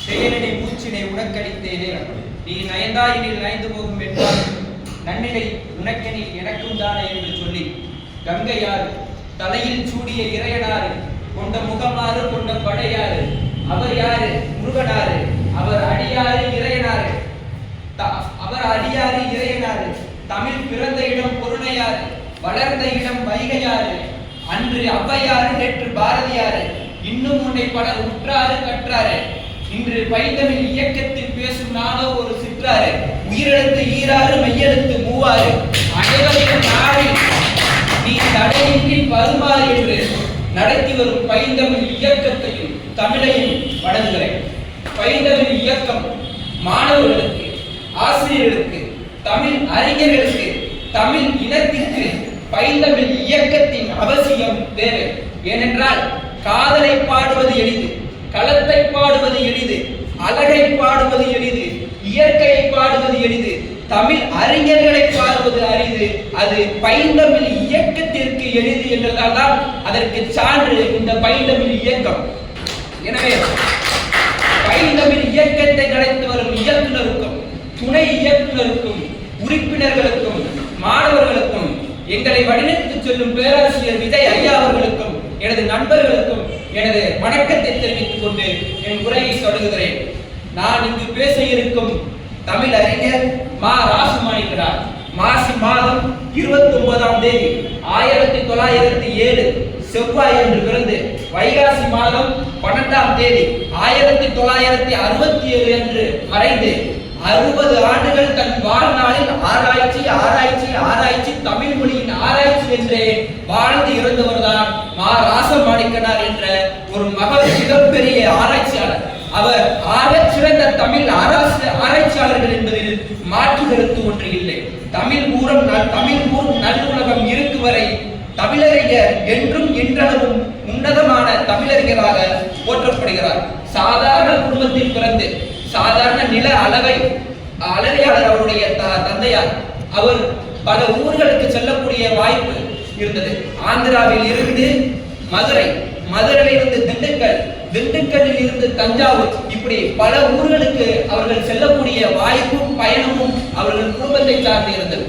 செயலினை மூச்சினை உனக்களித்தேனே நீ நயந்தாயினில் நயந்து போகும் என்றால் நன்னிலை உனக்கெனில் எனக்கும் தானே என்று சொல்லி கங்கையாறு தலையில் சூடிய இறையனாறு கொண்ட முகமாறு கொண்ட படையாறு அவர் யாரு? முருகனாறு. அவர் அடியாறு இறையனாறு. அவர் அடியாறு இறையனாறு. தமிழ் பிறந்த இடம் பொருளையாறு, வளர்ந்த இடம் வைகையாறு. அன்று ஔவையாறு, நேற்று பாரதியாறு. இன்னும் உன்னை பலர் உற்றாறு கற்றாரு. இன்று பைந்தமிழ் இயக்கத்தில் பேசும் நாளோ ஒரு சிற்றாறு. உயிரெழுத்து ஈராறு, மெய்யெழுத்து மூவாறு. அனைவரையும் நாடி நீ தடையின்றி வருமாறு என்று நடத்தி வரும் பைந்தமிழ் இயக்கத்தையும் தமிழையும் வணங்குகிறேன். பைந்தமிழ் இயக்கம் மாணவர்களுக்கு, ஆசிரியர்களுக்கு, தமிழ் அறிஞர்களுக்கு, தமிழ் இனத்திற்கு பைந்தமிழ் இயக்கத்தின் அவசியம் தேவை. ஏனென்றால் காதலை பாடுவது எளிது, களத்தை பாடுவது எளிது, அழகை பாடுவது எளிது, இயற்கையை பாடுவது எளிது, தமிழ் அறிஞர்களை பாடுவது அரிது. அது பைந்தமிழ் இயக்கத்திற்கு எளிது என்றதால் தான் அதற்கு சான்று இந்த பைந்தமிழ் இயக்கம். எனவே பைந்தமிழ் இயக்கத்தை நடத்தி வரும் இயக்குனருக்கும், துணை இயக்குனருக்கும், உறுப்பினர்களுக்கும், மாணவர்களுக்கும், எங்களை வழிநடத்தி செல்லும் பேராசிரியர் விஜய் ஐயா அவர்களுக்கும், எனது நண்பர்களுக்கும் எனது வணக்கத்தை தெரிவித்துக் கொண்டு என் உரையை தொடங்குகிறேன். நான் இங்கு பேச இருக்கும் தமிழ் அறிஞர் மா ராசமாணிக்கிறார். மாசி மாதம் 29ஆம் தேதி 1907 செவ்வாய் என்று பிறந்து வைகாசி மாதம் 12ஆம் தேதி 1967 என்று மறைந்து 60 ஆண்டுகள் தன் வாழ்நாளில் ஆராய்ச்சி ஆராய்ச்சி ஆராய்ச்சி தமிழ் மொழியின் ஆராய்ச்சி என்றே வாழ்ந்து இறந்தவர்தான் மா ராசமாணிக்கனார் என்ற ஒரு மிகப்பெரிய ஆராய்ச்சியாளர். அவர் ஆகச் சிறந்த தமிழ் ஆராய்ச்சியாளர்கள் என்பதில் மாற்று கருத்து ஒன்று இல்லை. தமிழ் ஊர் நல்லுலகம் இருக்கும் வரை தமிழறிஞர் என்றும் இன்றளவும் உன்னதமான தமிழறிஞராக போற்றப்படுகிறார். சாதாரண குடும்பத்தில் பிறந்து சாதாரண நில அளவையாளர் அவருடைய தந்தையார். அவர் பல ஊர்களுக்கு செல்லக்கூடிய வாய்ப்பு இருந்தது. ஆந்திராவில் இருந்து மதுரை, மதுரையிலிருந்து திண்டுக்கல், திண்டுக்கல்லில் இருந்து தஞ்சாவூர், இப்படி பல ஊர்களுக்கு அவர்கள் செல்லக்கூடிய வாய்ப்பும் பயணமும் அவர்கள் குடும்பத்தை சார்ந்து இருந்தது.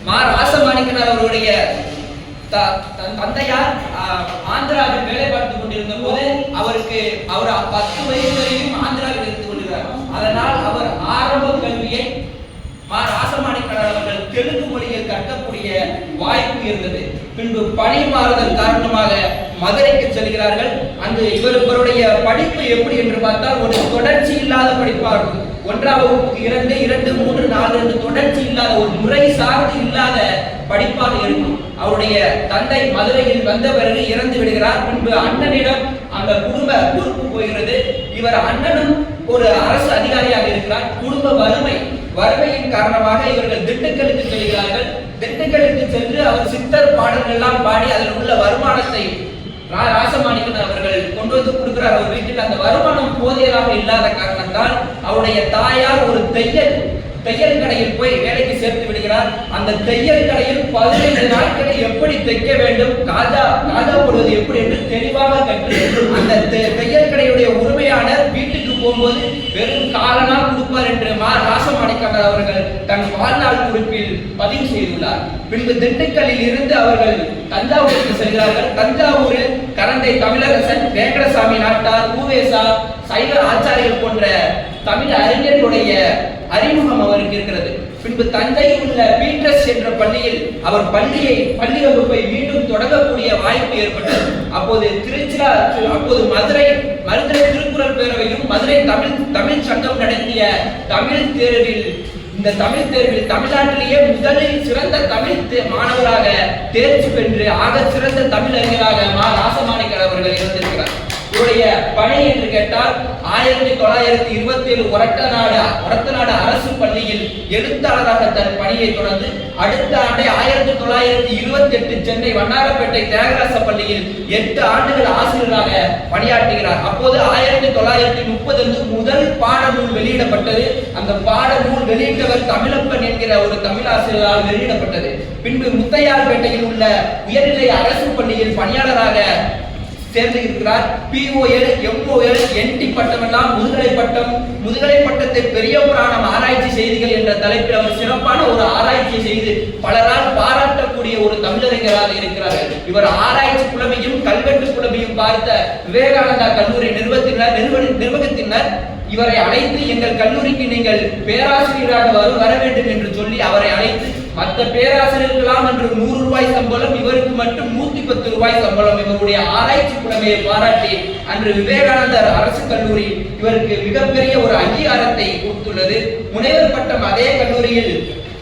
மா ராசமாணிக்கனார் அவருடைய தந்தையார் ஆந்திராவில் வேலை பார்த்துக் கொண்டிருந்த போது அவர் 10 வயது வரையும் ஆந்திராவில் இருந்து கொண்டிருக்கிறார். அதனால் அவர் ஆரம்ப கல்வியை மா ராசமாணிக்கனார் அவர்கள் தெலுங்கு மொழியில் கற்கக்கூடிய வாய்ப்பு இருந்தது. பின்பு பணி மாறுதல் காரணமாக மதுரைக்கு செல்கிறார்கள். அங்கு இவருடைய படிப்பு எப்படி என்று பார்த்தால் ஒரு தொடர்ச்சி இல்லாத படிப்பாக இருக்கும். 1ஆம் வகுப்புக்கு 2, 2, 3, 4 என்று தொடர்ச்சி இல்லாத, ஒரு முறை சார்ந்து இல்லாத படிப்பாக இருக்கும். அவருடைய தந்தை மதுரையில் வந்த பிறகு இறந்து விடுகிறார். பின்பு அண்ணனிடம் அந்த குடும்ப பொறுப்பு போகிறது. இவர் அண்ணனும் ஒரு அரசு அதிகாரியாக இருக்கிறார். குடும்ப வறுமையின் காரணமாக இவர்கள் திண்டுக்கலுக்கு செல்கிறார்கள். திண்டுக்கலுக்கு சென்று அவர் சித்தர் பாடல்கள் எல்லாம் பாடி அதில் உள்ள வருமானத்தை ராசமாணிக்கனார் அவர்கள் கொண்டு வந்து கொடுக்கிறார் அவர் வீட்டில். அந்த வருமானம் போதியதாக இல்லாத காரணத்தால் அவருடைய தாயார் ஒரு தையல் கடையில் போய் வேலைக்கு சேர்த்து விடுகிறார். அந்த தையல் கடையில் 15 நாட்களில் எப்படி தைக்க வேண்டும், காஜா போடுவது எப்படி என்று தெளிவாக கற்று அந்த தையல் கடையுடைய உரிமையாளர் வீட்டுக்கு போகும்போது வெறும் காலனா கொடுப்பார் என்று மா ராசமாணிக்கனார் அவர்கள் தன் வாழ்நாள் குறிப்பில் பதிவு செய்துள்ளார். பின்பு திண்டுக்கல்லில் இருந்து அவர்கள் தஞ்சாவூருக்கு செல்கிறார்கள். தஞ்சாவூரில் கரந்தை தமிழரசன், வேங்கடசாமி நாட்டார், ஊவேசா, சைவ ஆச்சாரியர் போன்ற தமிழ் அறிஞர்களுடைய அறிமுகம் அவருக்கு இருக்கிறது. பின்பு தஞ்சையில் உள்ள பீட்டர்ஸ் என்ற பள்ளியில் அவர் பள்ளி வகுப்பை மீண்டும் தொடங்கக்கூடிய வாய்ப்பு ஏற்பட்டது. அப்போது மதுரை திருக்குறள் பேரவையும் மதுரை தமிழ் சங்கம் நடத்திய இந்த தமிழ் தேர்வில் தமிழ்நாட்டிலேயே முதலில் சிறந்த தமிழ் மாணவராக தேர்ச்சி பெற்று ஆக சிறந்த தமிழறிஞராக மா ராசமாணிக்கனார் அவர்கள் இருந்திருக்கிறார். இவருடைய பணி என்று கேட்டால் 1927 ஒரத்தநாடு அரசு பள்ளியில் எழுத்தாளராக தன் பணியை தொடர்ந்து அடுத்த ஆண்டே 1928 சென்னை வண்ணாரப்பேட்டை தியாகராச பள்ளியில் 8 ஆண்டுகள் ஆசிரியராக பணியாற்றுகிறார். அப்போது 1930 முதல் பாடநூல் வெளியிடப்பட்டது. அந்த பாடநூல் வெளியிட்டவர் தமிழப்பன் என்கிற ஒரு தமிழ் ஆசிரியரால் வெளியிடப்பட்டது. பின்பு முத்தையார்பேட்டையில் உள்ள உயர்நிலை அரசு பள்ளியில் பணியாளராக சேர்ந்திருக்கிறார். POL, MOL, NT பட்டம் எல்லாம் முதுகலை பட்டத்தை பெரிய புராணம் ஆராய்ச்சி செய்திகள் என்ற தலைப்பில் அவர் சிறப்பான ஒரு ஆராய்ச்சியை செய்து பலரால் பாராட்டக்கூடிய ஒரு தமிழறிஞராக இருக்கிறார்கள். இவர் ஆராய்ச்சி புலமையும் கல்வெட்டு புலமையும் பார்த்த விவேகானந்தா கல்லூரி நிர்வாகத்தினர் இவரை அழைத்து எங்கள் கல்லூரிக்கு நீங்கள் பேராசிரியராக வர வேண்டும் என்று சொல்லி அவரை அழைத்து மற்ற பேராசிரியர்களாம் என்று 100 ரூபாய் சம்பளம், இவருக்கு மட்டும் 110 ரூபாய் சம்பளம், இவருடைய ஆராய்ச்சி புலமையை பாராட்டி அன்று விவேகானந்தர் அரசு கல்லூரி இவருக்கு மிகப்பெரிய ஒரு அங்கீகாரத்தை கொடுத்துள்ளது. முனைவர் பட்டம் அதே கல்லூரியில்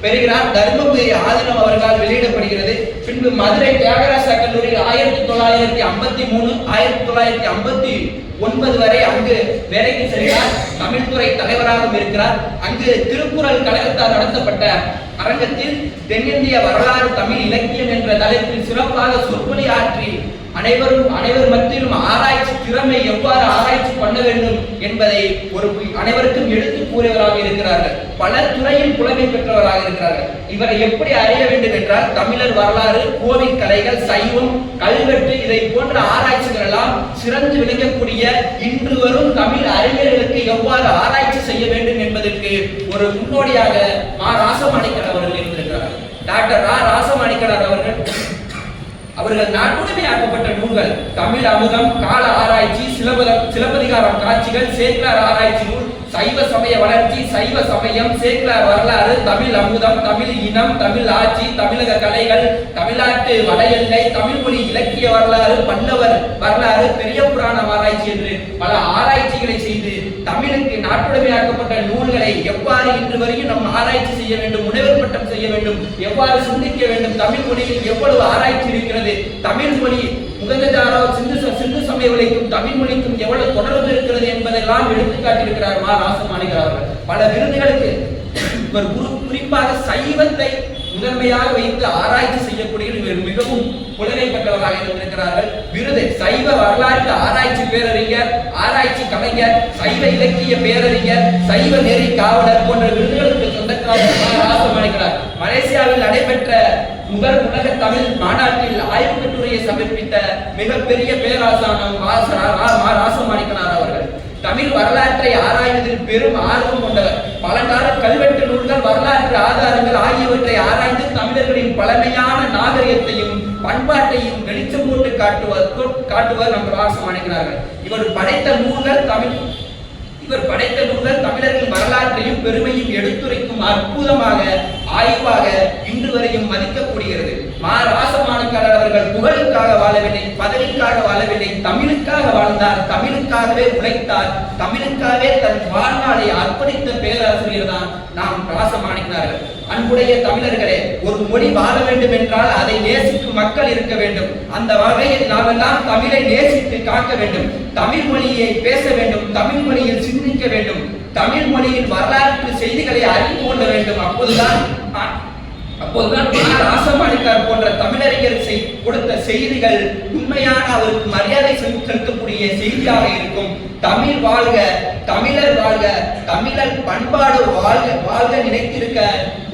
பெறுகிறார். தர்மபுரி ஆதீனம் அவர்களால் வெளியிடப்படுகிறது. பின்பு மதுரை தியாகராசா கல்லூரியில் 1953 1959 வரை அங்கு வேலைக்கு செல்கிறார். தமிழ்துறை தலைவராகவும் இருக்கிறார். அங்கு திருக்குறள் கழகத்தால் நடத்தப்பட்ட அரங்கத்தில் தென்னிந்திய வரலாறு தமிழ் இலக்கியம் என்ற தலைப்பில் சிறப்பாக சொற்பொழி ஆற்றி அனைவர் மத்தியிலும் ஆராய்ச்சி திறமை எவ்வாறு ஆராய்ச்சி பண்ண வேண்டும் என்பதை அனைவருக்கும் எடுத்து கூறியவராக இருக்கிறார்கள். பல துறையில் புலமை பெற்றவராக இருக்கிறார்கள். இவரை எப்படி அறிய வேண்டும் என்றால் தமிழர் வரலாறு, கோவில் கலைகள், சைவம், கல்வெட்டு இதை போன்ற ஆராய்ச்சிகள் எல்லாம் சிறந்து விளங்கக்கூடிய இன்று வரும் தமிழ் அறிஞர்களுக்கு எவ்வாறு ஆராய்ச்சி செய்ய வேண்டும் என்பதற்கு ஒரு முன்னோடியாக மா ராசமாணிக்கர் அவர்கள் இருந்திருக்கிறார். டாக்டர் ராசமாணிக்கர் அவர்கள் நாட்டுடைமையாக்கப்பட்ட நூல்கள் தமிழ் அமுதம், கால ஆராய்ச்சி, சிலப்பதிகாரம் காட்சிகள், சேக்கிழார் ஆராய்ச்சி நூல், சைவ சமய வளர்ச்சி, சைவ சமயம், சேக்கிழார் வரலாறு, தமிழ் அமுதம், தமிழ் இனம், தமிழ் ஆட்சி, தமிழக கலைகள், தமிழ்நாட்டு வட எல்லை, தமிழ் மொழி இலக்கிய வரலாறு, பல்லவர் வரலாறு, பெரிய புராணம் ஆராய்ச்சி என்று பல ஆராய்ச்சிகளை செய்து தமிழுக்கு நாட்டுடைமையாக்கப்பட்ட நூல்களை எவ்வாறு இன்று வரையும் நாம் ஆராய்ச்சி செய்ய வேண்டும், முனைவர் பட்டம் செய்ய வேண்டும், எவ்வாறு சிந்திக்க வேண்டும், தமிழ் மொழியில் எவ்வளவு ஆராய்ச்சி இருக்கிறது, தமிழ் மொழி முகஞ்சதாரோ சிந்து சமய உலகிற்கும் தமிழ் மொழிக்கும் எவ்வளவு தொடர்பு இருக்கிறது என்பதெல்லாம் எடுத்துக்காட்டியிருக்கிறார் மா ராசமாணிக்கர் அவர்கள். பல விருதுகளுக்கு இவர் குறிப்பாக சைவத்தை முதன்மையாக வைத்து ஆராய்ச்சி செய்யக்கூடிய இவர் மிகவும் புலமை பெற்றவராக இருந்திருக்கிறார்கள். விருது சைவ வரலாற்று ஆராய்ச்சி பேரறிஞர், ஆராய்ச்சி கலைஞர், சைவ இலக்கிய பேரறிஞர், சைவ நெறி காவலர் போன்ற விருதுகளுக்கு சொந்தக்காரர் ராசமாணிக்கர். மலேசியாவில் நடைபெற்ற முதல் உலக தமிழ் மாநாட்டில் ஆய்வு கட்டுரையை சமர்ப்பித்த மிகப்பெரிய பேராசானம் ராசமாணிக்கனார் அவர்கள். தமிழ் வரலாற்றை ஆராய்வதில் பெரும் ஆர்வம் கொண்டவர். பழங்கால கல்வெட்டு நூல்கள், வரலாற்று ஆதாரங்கள் ஆகியவற்றை ஆராய்ந்து தமிழர்களின் பழமையான நாகரிகத்தையும் பண்பாட்டையும் வெளிச்சம் போட்டு காட்டுவர் நம் ராசமாணிக்கனார்கள். இவர் படைத்த நூல்கள் தமிழர்களின் வரலாற்றையும் பெருமையும் எடுத்துரைக்கும் அற்புதமாக ஆய்வாக இன்று வரையும் மதிக்கப்படுகிறது. மா ராசமாணிக்கர் அவர்கள் புகழுக்காக வாழவில்லை, பதவிக்காக வாழவில்லை, தமிழுக்காக வாழ்ந்தார், தமிழுக்காகவே உழைத்தார், தமிழுக்காகவே தன் வாழ்நாளை அர்ப்பணித்த பேராசிரியர் தான் நாம் ராசமாணிக்கனார்கள். அன்புடைய தமிழர்களே, ஒரு மொழி வாழ வேண்டும் என்றால் அதை நேசிக்கும் மக்கள் இருக்க வேண்டும். அந்த வகையில் நாமெல்லாம் தமிழை நேசித்து காக்க வேண்டும், தமிழ் மொழியை பேச வேண்டும், தமிழ் மொழியில் சிந்திக்க வேண்டும், தமிழ் மொழியில் வரலாற்று செய்திகளை அறிந்து கொள்ள வேண்டும். அப்போதுதான் ராசமாணிக்கர் போன்ற தமிழறிஞர் கொடுத்த செய்திகள் உண்மையான அவருக்கு மரியாதை செலுத்தக்கூடிய செய்தியாக இருக்கும். தமிழ் வாழ்க, தமிழர் வாழ்க, தமிழர் பண்பாடு வாழ்க நினைத்திருக்க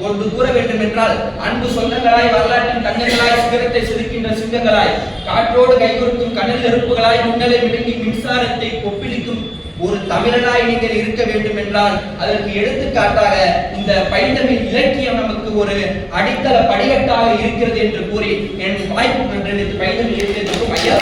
ஒன்று கூற வேண்டும் என்றால், அன்பு சொந்தங்களாய், வரலாற்றின் தங்கங்களாய், சிகரத்தை செதுக்கின்ற சிங்கங்களாய், காற்றோடு கைகொடுக்கும் கடல் நெருப்புகளாய், முன்னலை விளங்கி மின்சாரத்தை கொப்பிடிக்கும் ஒரு தமிழனாய் நீங்கள் இருக்க வேண்டும் என்றால் அதற்கு எடுத்துக்காட்டாக இந்த பைந்தமிழ் இலக்கியம் நமக்கு ஒரு அடித்தள படிக்கட்டாக இருக்கிறது என்று கூறி என் வாய்ப்பு பைந்தமிழ் இலக்கியத்திற்கும் ஐயா